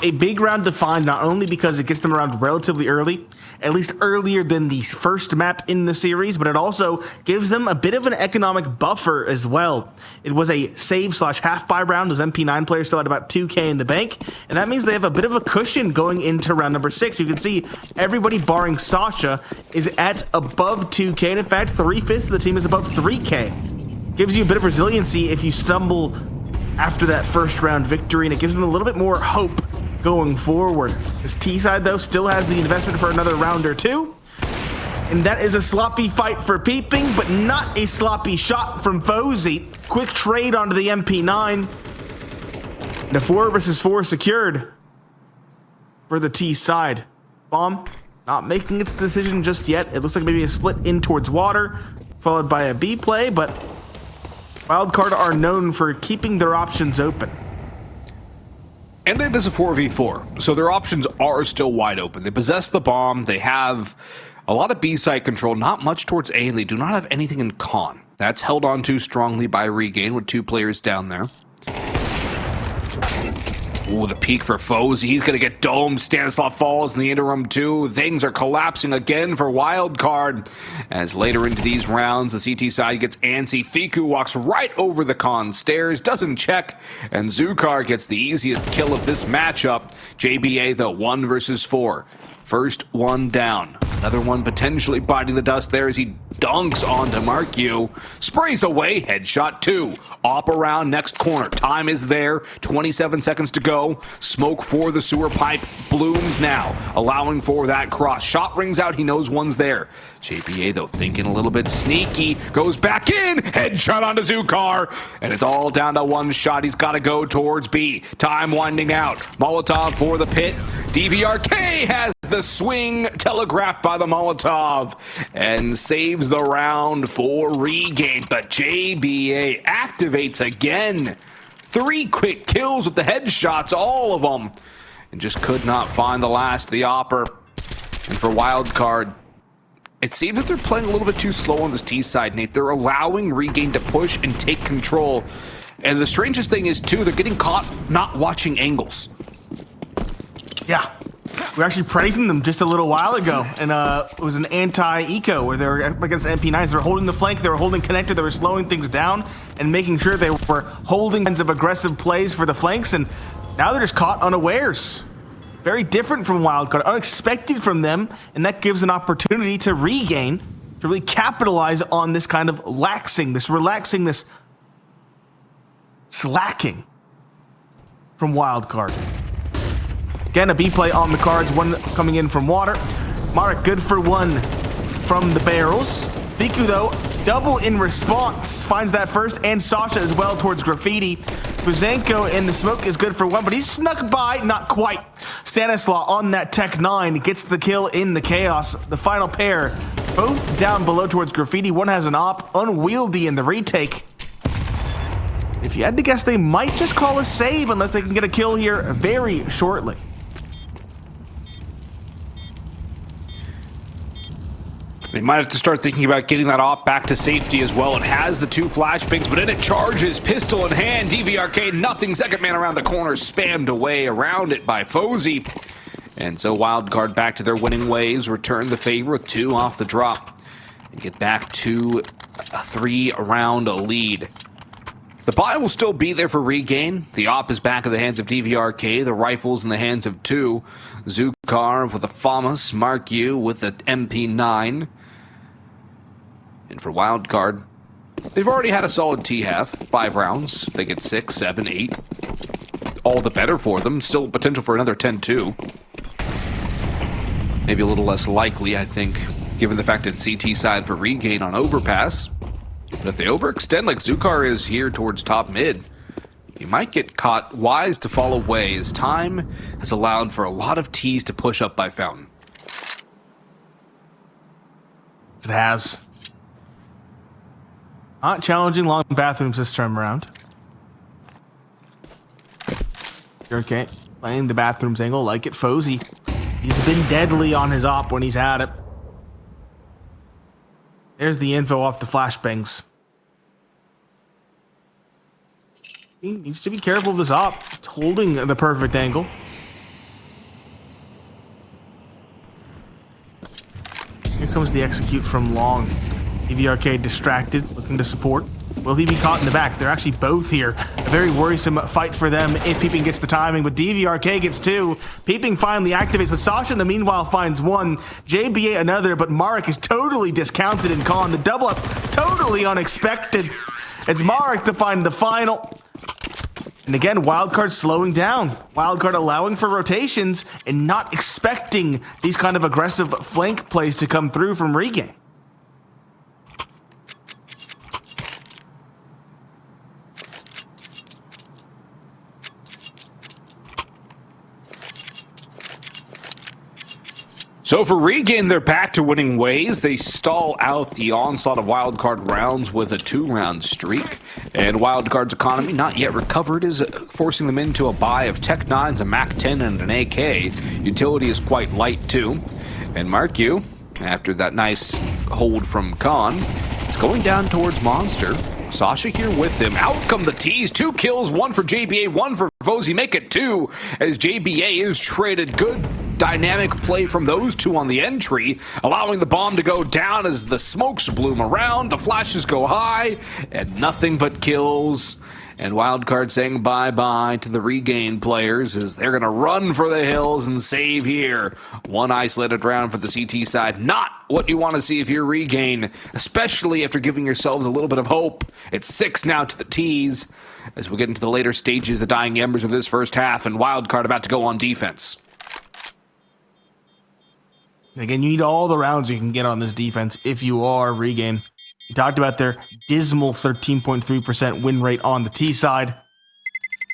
A big round to find, not only because it gets them around relatively early, at least earlier than the first map in the series, but it also gives them a bit of an economic buffer as well. It was a save/half-buy round. Those MP9 players still had about 2k in the bank, and that means they have a bit of a cushion going into round number 6. You can see everybody barring Sasha is at above 2k, and in fact 3/5 of the team is above 3k. Gives you a bit of resiliency if you stumble after that first round victory, and it gives them a little bit more hope going forward. This T side though still has the investment for another round or 2, and that is a sloppy fight for Peeping, but not a sloppy shot from Fozy. Quick trade onto the MP9. The 4 versus 4 secured for the T side. Bomb not making its decision just yet. It looks like maybe a split in towards water, followed by a B play, but Wildcard are known for keeping their options open. And it is a 4v4, so their options are still wide open. They possess the bomb, they have a lot of B site control, not much towards A, and they do not have anything in con. That's held on to strongly by Regain with 2 players down there. Ooh, the peek for Fozy. He's going to get domed. Stanislav falls in the interim too. Things are collapsing again for Wildcard. As later into these rounds, the CT side gets antsy. Fiku walks right over the con stairs, doesn't check, and Zukar gets the easiest kill of this matchup. JBA though, 1 versus 4. First one down. Another one potentially biting the dust there as he dunks onto Marku. Sprays away, headshot 2. Op around next corner. Time is there. 27 seconds to go. Smoke for the sewer pipe blooms now, allowing for that cross. Shot rings out. He knows one's there. JPA, though, thinking a little bit sneaky, goes back in. Headshot onto Zukar. And it's all down to one shot. He's got to go towards B. Time winding out. Molotov for the pit. DVRK has the swing telegraphed by the Molotov and saves the round for Regain. But JBA activates again. 3 quick kills with the headshots, all of them, and just could not find the last, the opper. And for Wildcard, it seems that they're playing a little bit too slow on this T side, Nate. They're allowing Regain to push and take control. And the strangest thing is, too, they're getting caught not watching angles. Yeah. We were actually praising them just a little while ago, and it was an anti-eco where they were up against MP9s. They were holding the flank, they were holding connector, they were slowing things down and making sure they were holding kinds of aggressive plays for the flanks, and now they're just caught unawares. Very different from Wildcard, unexpected from them, and that gives an opportunity to Regain to really capitalize on this kind of laxing, this relaxing, this slacking from Wildcard. Again, a B play on the cards, one coming in from water. Marek good for 1 from the barrels. Fiku, though, double in response, finds that first, and Sasha as well towards Graffiti. Fuzenko in the smoke is good for 1, but he's snuck by, not quite. Stanislav on that Tech 9 gets the kill in the chaos. The final pair, both down below towards Graffiti. One has an op, unwieldy in the retake. If you had to guess, they might just call a save unless they can get a kill here very shortly. They might have to start thinking about getting that op back to safety as well. It has the 2 flashbangs, but then it charges, pistol in hand. DVRK, nothing. Second man around the corner, spammed away around it by Fozy. And so Wildcard back to their winning ways, return the favor with 2 off the drop, and get back to a 3-round lead. The buy will still be there for regain. The op is back in the hands of DVRK. The rifle's in the hands of 2. Zukar with a FAMAS, Mark U with an MP9. And for Wildcard, they've already had a solid T-half, 5 rounds. They get 6, 7, 8. All the better for them. Still potential for another 10-2. Maybe a little less likely, I think, given the fact it's CT side for regain on Overpass. But if they overextend like Zukar is here towards top mid, he might get caught. Wise to fall away as time has allowed for a lot of T's to push up by Fountain. It has. Not challenging long bathrooms this time around. Okay, playing the bathrooms angle like it. Fozy. He's been deadly on his op when he's had it. There's the info off the flashbangs. He needs to be careful of this op. It's holding the perfect angle. Here comes the execute from long. EVRK distracted, looking to support. Will he be caught in the back? They're actually both here. A very worrisome fight for them if Peeping gets the timing, but DVRK gets 2. Peeping finally activates, but Sasha in the meanwhile finds 1. JBA another, but Marek is totally discounted in con. The double up, totally unexpected. It's Marek to find the final. And again, Wildcard slowing down. Wildcard allowing for rotations and not expecting these kind of aggressive flank plays to come through from regain. So for regain, they're back to winning ways. They stall out the onslaught of Wildcard rounds with a 2-round streak. And Wildcard's economy, not yet recovered, is forcing them into a buy of Tech 9s, a Mac 10, and an AK. Utility is quite light, too. And Mark U, after that nice hold from Khan, is going down towards Monster. Sasha here with him. Out come the T's. 2 kills, 1 for JBA, 1 for Fozy. Make it 2 as JBA is traded. Good dynamic play from those 2 on the entry, allowing the bomb to go down as the smokes bloom around, the flashes go high, and nothing but kills. And Wildcard saying bye-bye to the regain players as they're going to run for the hills and save here. 1 isolated round for the CT side. Not what you want to see if you're regain, especially after giving yourselves a little bit of hope. It's 6 now to the T's as we get into the later stages, the dying embers of this first half, and Wildcard about to go on defense. Again, you need all the rounds you can get on this defense if you are regain. We talked about their dismal 13.3% win rate on the T side.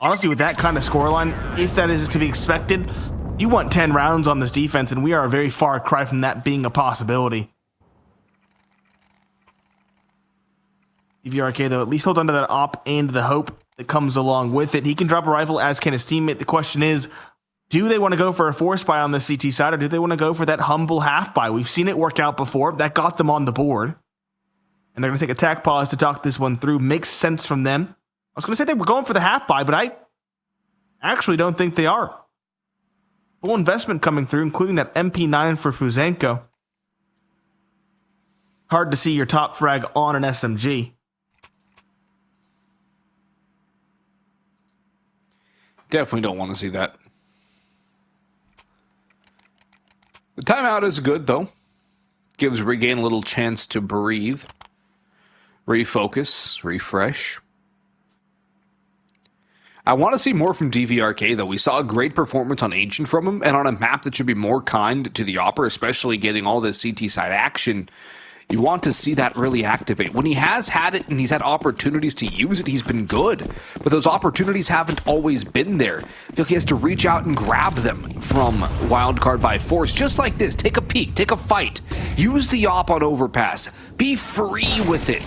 Honestly, with that kind of scoreline, if that is to be expected, you want 10 rounds on this defense, and we are a very far cry from that being a possibility. EVRK, though, at least hold on to that op and the hope that comes along with it. He can drop a rifle, as can his teammate. The question is, do they want to go for a force buy on the CT side, or do they want to go for that humble half buy? We've seen it work out before. That got them on the board. And they're going to take a tack pause to talk this one through. Makes sense from them. I was going to say they were going for the half buy, but I actually don't think they are. Full investment coming through, including that MP9 for Fuzenko. Hard to see your top frag on an SMG. Definitely don't want to see that. The timeout is good, though. Gives regain a little chance to breathe, refocus, refresh. I want to see more from DVRK, though. We saw a great performance on Ancient from him, and on a map that should be more kind to the Opera, especially getting all this CT side action. You want to see that really activate. When he has had it and he's had opportunities to use it, he's been good. But those opportunities haven't always been there. I feel like he has to reach out and grab them from Wildcard by force. Just like this. Take a peek. Take a fight. Use the op on Overpass. Be free with it.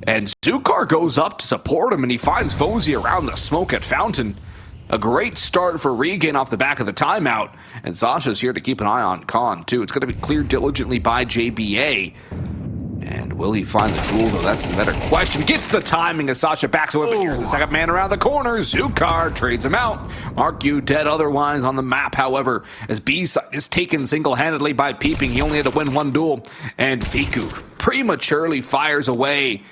And Zukar goes up to support him, and he finds Fozy around the smoke at Fountain. A great start for Regain off the back of the timeout. And Sasha's here to keep an eye on Khan, too. It's going to be cleared diligently by JBA. And will he find the duel, though? That's the better question. Gets the timing as Sasha backs away, but here's the second man around the corner. Zukar trades him out. Mark you dead otherwise on the map, however, as B-side is taken single-handedly by Peeping. He only had to win one duel. And Fiku prematurely fires away.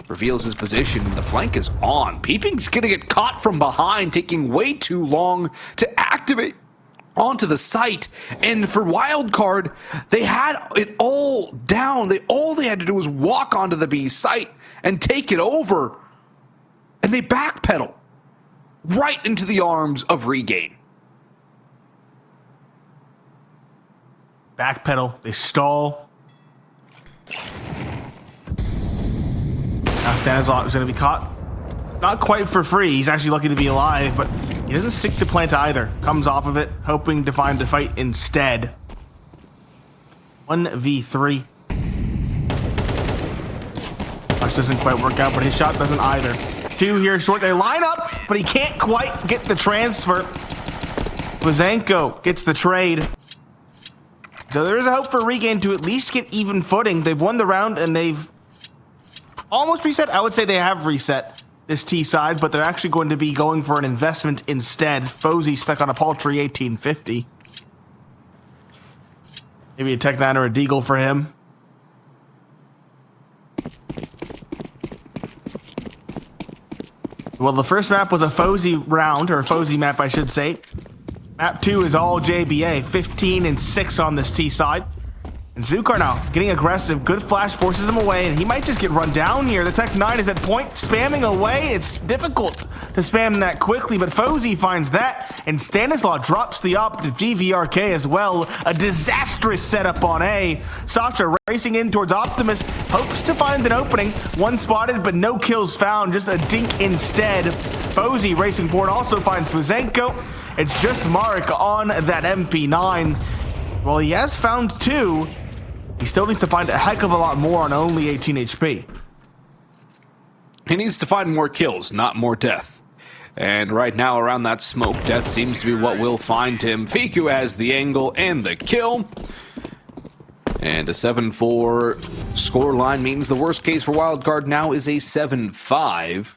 Reveals his position, and the flank is on. Peeping's gonna get caught from behind, taking way too long to activate onto the site. And for Wildcard, they had it all down. All they had to do was walk onto the B site and take it over. And they backpedal right into the arms of Regain. Backpedal, they stall. Now Stanislav is going to be caught. Not quite for free. He's actually lucky to be alive, but he doesn't stick to plant either. Comes off of it, hoping to find a fight instead. 1v3. Flash doesn't quite work out, but his shot doesn't either. 2 here short. They line up, but he can't quite get the transfer. Blazhenko gets the trade. So there is a hope for Regain to at least get even footing. They've won the round, and they've almost reset. I would say they have reset this T side, but they're actually going to be going for an investment instead. Fozy stuck on a paltry 1850. Maybe a Tech 9 or a Deagle for him. Well, the first map was a Fozy round, or a Fozy map, I should say. Map 2 is all JBA, 15-6 on this T side. And Zukar now getting aggressive. Good flash forces him away, and he might just get run down here. The Tech 9 is at point, spamming away. It's difficult to spam that quickly, but Fozy finds that, and Stanislav drops the op to DVRK as well. A disastrous setup on A. Sasha racing in towards Optimus, hopes to find an opening. One spotted, but no kills found, just a dink instead. Fozy racing forward also finds Fuzenko. It's just Marek on that MP9. Well, he has found 2. He still needs to find a heck of a lot more on only 18 HP. He needs to find more kills, not more death. And right now, around that smoke, death seems to be what will find him. Fiku has the angle and the kill. And a 7-4 scoreline means the worst case for Wildcard now is a 7-5.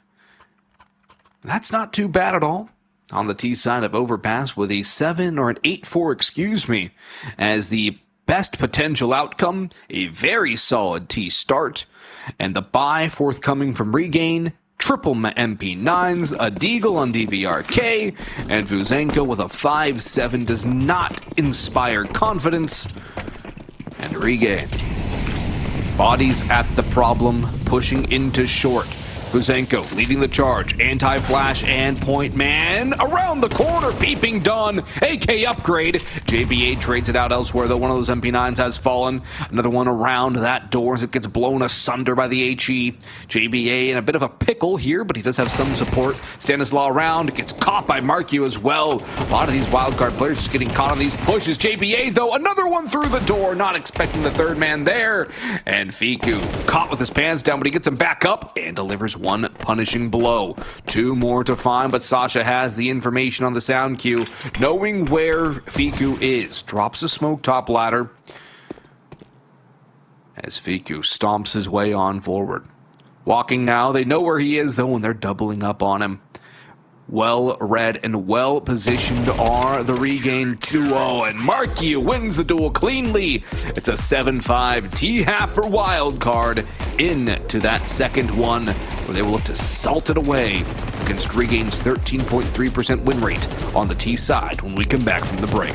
That's not too bad at all. On the T side of Overpass with a 7 or an 8-4, excuse me, as the best potential outcome, a very solid T start, and the buy forthcoming from Regain, triple MP9s, a Deagle on DVRK, and Fuzenko with a 5-7 does not inspire confidence. And Regain, bodies at the problem, pushing into short. Fuzenko leading the charge, anti-flash and point man around the corner, Peeping done, AK upgrade. JBA trades it out elsewhere, though one of those MP9s has fallen. Another one around that door as it gets blown asunder by the HE. JBA in a bit of a pickle here, but he does have some support. Stanislav around, gets caught by Markyu as well. A lot of these Wildcard players just getting caught on these pushes. JBA, though, another one through the door, not expecting the third man there. And Fiku caught with his pants down, but he gets him back up and delivers one punishing blow. 2 more to find, but Sasha has the information on the sound cue, knowing where Fiku is. Drops a smoke top ladder as Fiku stomps his way on forward. Walking now, they know where he is though, and they're doubling up on him. Well read and well positioned are the Regain duo, and Markyu wins the duel cleanly. It's a 7-5 T-half for Wildcard into that second one, where they will look to salt it away against Regain's 13.3% win rate on the T side when we come back from the break.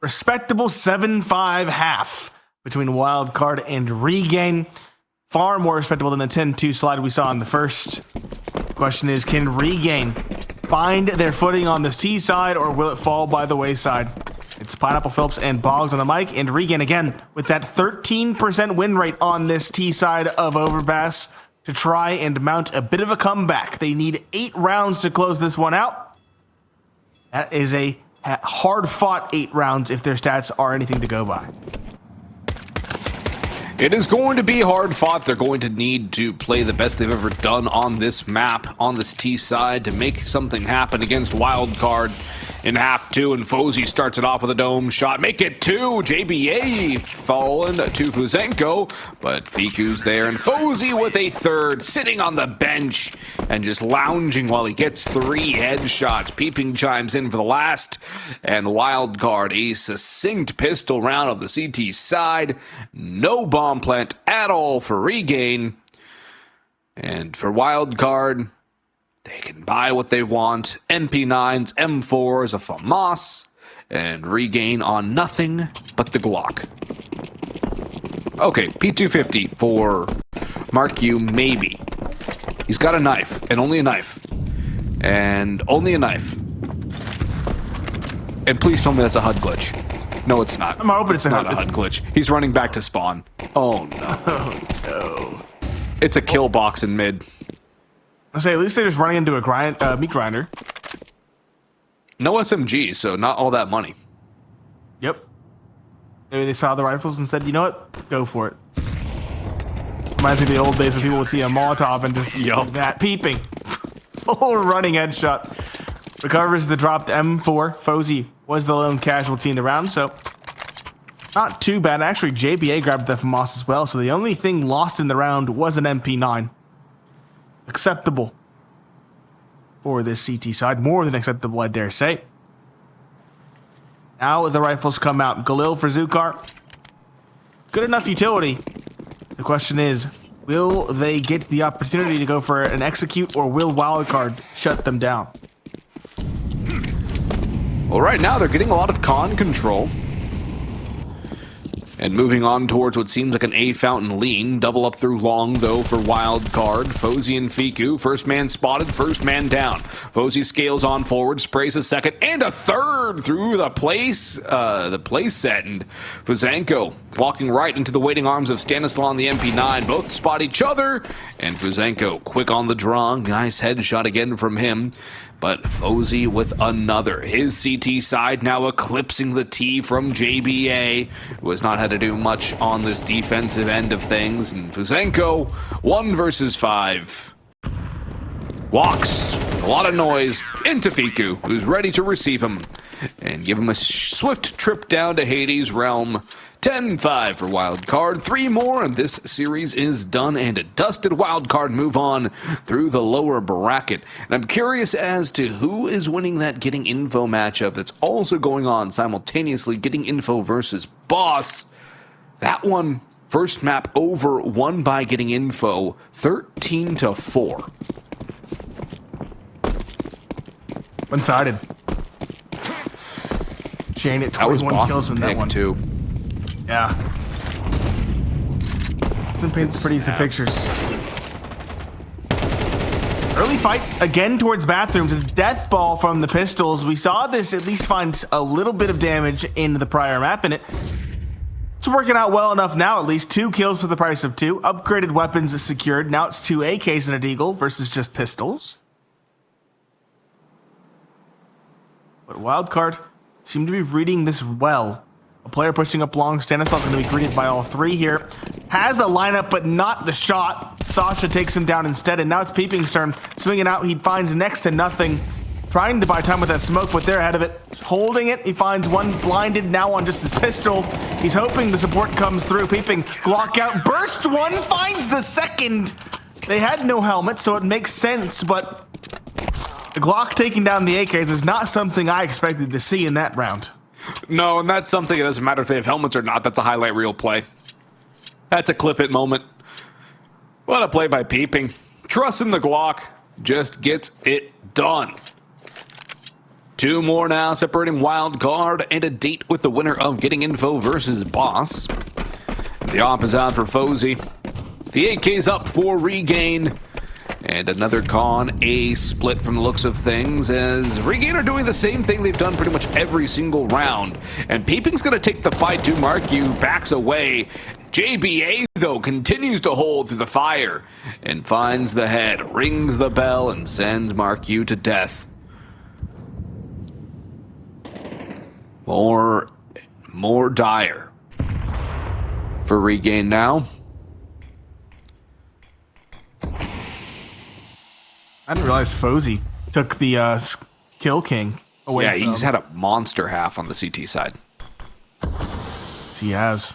respectable 7-5 half between Wildcard and Regain. Far more respectable than the 10-2 slide we saw in the first. Question is, can Regain find their footing on this T side, or will it fall by the wayside? It's Pineapple Phillips and Boggs on the mic, and Regain again with that 13% win rate on this T side of Overpass to try and mount a bit of a comeback. They need 8 rounds to close this one out. That is a hard-fought 8 rounds if their stats are anything to go by. It is going to be hard fought. They're going to need to play the best they've ever done on this map, on this T side, to make something happen against Wildcard in half 2. And Fozy starts it off with a dome shot. Make it 2. JBA fallen to Fuzenko, but Fiku's there. And Fozy with a third, sitting on the bench and just lounging while he gets 3 headshots. Peeping chimes in for the last. And Wildcard, a succinct pistol round on the CT side. No bomb plant at all for Regain. And for Wildcard, they can buy what they want. MP9s, M4s, a FAMAS, and Regain on nothing but the Glock. Okay, P250 for Mark U, maybe. He's got a knife, and only a knife. And only a knife. And please tell me that's a HUD glitch. No, it's not. I'm hoping it's not a HUD glitch. He's running back to spawn. Oh, no. Oh, no. It's a kill box in mid. I say at least they're just running into a meat grinder. No SMG, so not all that money. Yep. Maybe they saw the rifles and said, you know what? Go for it. Reminds me of the old days when people would see a Molotov and just Yup. that peeping. Full running headshot. Recovers the dropped M4. Fozy was the lone casualty in the round, so not too bad. Actually, JBA grabbed the FAMAS as well, so the only thing lost in the round was an MP9. Acceptable for this CT side. More than acceptable, I dare say. Now the rifles come out. Galil for Zukar. Good enough utility. The question is, will they get the opportunity to go for an execute, or will Wildcard shut them down? Well, right now they're getting a lot of con control. And moving on towards what seems like an A fountain lean. Double up through long, though, for Wildcard. Fozy and Fiku. First man spotted, first man down. Fozy scales on forward, sprays a second, and a third through the place set. And Fuzenko walking right into the waiting arms of Stanislaw and the MP9. Both spot each other, and Fuzenko quick on the draw. Nice headshot again from him. But Fozy with another. His CT side now eclipsing the T from JBA, who has not had to do much on this defensive end of things. And Fuzenko, 1 versus 5. Walks, a lot of noise, into Fiku, who's ready to receive him and give him a swift trip down to Hades' realm. 10-5 for Wildcard. 3 more, and this series is done, and a dusted Wildcard move on through the lower bracket. And I'm curious as to who is winning that Getting Info matchup that's also going on simultaneously. Getting Info versus Boss. That one, first map over, won by Getting Info, 13-4. One-sided. Shane at 21 kills in that one. Too. Yeah. Some paints pretty the pictures. Early fight again towards bathrooms. A death ball from the pistols. We saw this at least find a little bit of damage in the prior map, and it's working out well enough now. At least 2 kills for the price of 2. Upgraded weapons secured. Now it's 2 AKs and a deagle versus just pistols. But Wildcard seem to be reading this well. A player pushing up long. Stanislaw's going to be greeted by all 3 here. Has a lineup, but not the shot. Sasha takes him down instead, and now it's Peeping's turn. Swinging out, he finds next to nothing. Trying to buy time with that smoke, but they're ahead of it. Holding it, he finds one blinded now on just his pistol. He's hoping the support comes through. Peeping, Glock out, bursts one, finds the second. They had no helmet, so it makes sense, but the Glock taking down the AKs is not something I expected to see in that round. No, and that's something. It doesn't matter if they have helmets or not. That's a highlight reel play. That's a clip it moment. What a play by Peeping. Trust in the Glock. Just gets it done. Two more now separating Wild Card and a date with the winner of Getting Info versus Boss. The op is out for Fozy. The AK's up for Regain. And another con A split from the looks of things, as Regain are doing the same thing they've done pretty much every single round. And Peeping's going to take the fight to Marq, backs away. JBA, though, continues to hold through the fire and finds the head, rings the bell, and sends Marq to death. More dire for Regain now. I didn't realize Fozy took the Kill King away Yeah, from he's him. had a monster half on the CT side. Yes, he has.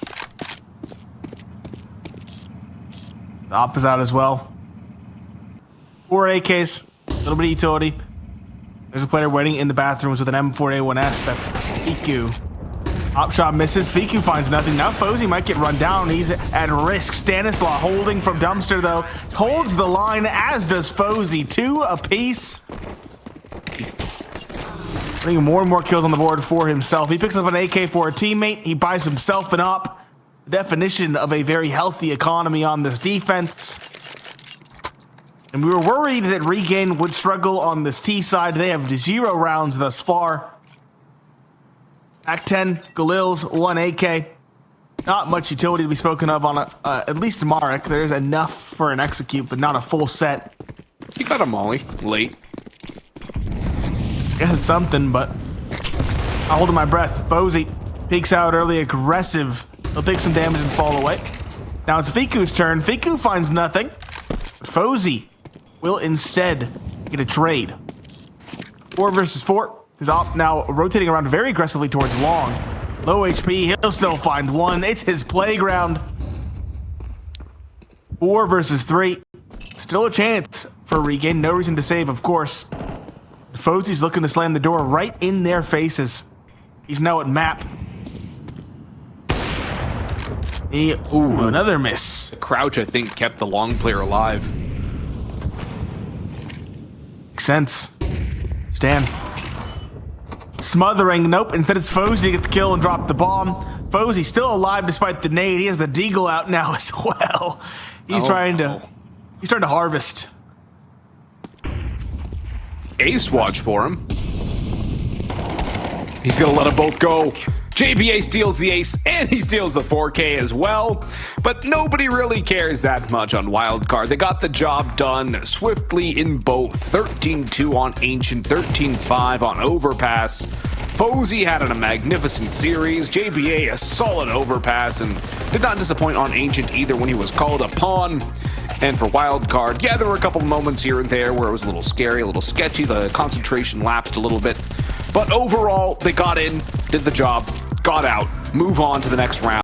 The op is out as well. 4 AKs, a little bit of utility. There's a player waiting in the bathrooms with an M4A1S. That's Fiku. Op shot misses. Fiku finds nothing. Now Fozy might get run down. He's at risk. Stanislaw holding from Dumpster, though. Holds the line, as does Fozy. 2 apiece. Putting more and more kills on the board for himself. He picks up an AK for a teammate. He buys himself an op. The definition of a very healthy economy on this defense. And we were worried that Regain would struggle on this T side. They have 0 rounds thus far. Act 10, Galil's 1 AK. Not much utility to be spoken of on at least Marek. There's enough for an execute, but not a full set. He got a molly late. I guess it's something, but I'm holding my breath. Fozy peeks out early, aggressive. He'll take some damage and fall away. Now it's Fiku's turn. Fiku finds nothing. Fozy will instead get a trade. 4 versus 4. His op now rotating around very aggressively towards long. Low HP, he'll still find one. It's his playground. 4 versus 3. Still a chance for Regain. No reason to save, of course. Fozy's looking to slam the door right in their faces. He's now at map. Ooh, another miss. The crouch, I think, kept the long player alive. Makes sense. Stan. Smothering. Nope. Instead, it's Fozy to get the kill and drop the bomb. Fozy still alive despite the nade. He has the deagle out now as well. He's trying to harvest. Ace watch for him. He's gonna let them both go. JBA steals the ace and he steals the 4K as well, but nobody really cares that much on Wildcard. They got the job done swiftly in both. 13-2 on Ancient, 13-5 on Overpass. Fozy had a magnificent series. JBA a solid Overpass and did not disappoint on Ancient either when he was called upon. And for Wildcard, yeah, there were a couple moments here and there where it was a little scary, a little sketchy. The concentration lapsed a little bit. But overall, they got in, did the job, got out, move on to the next round.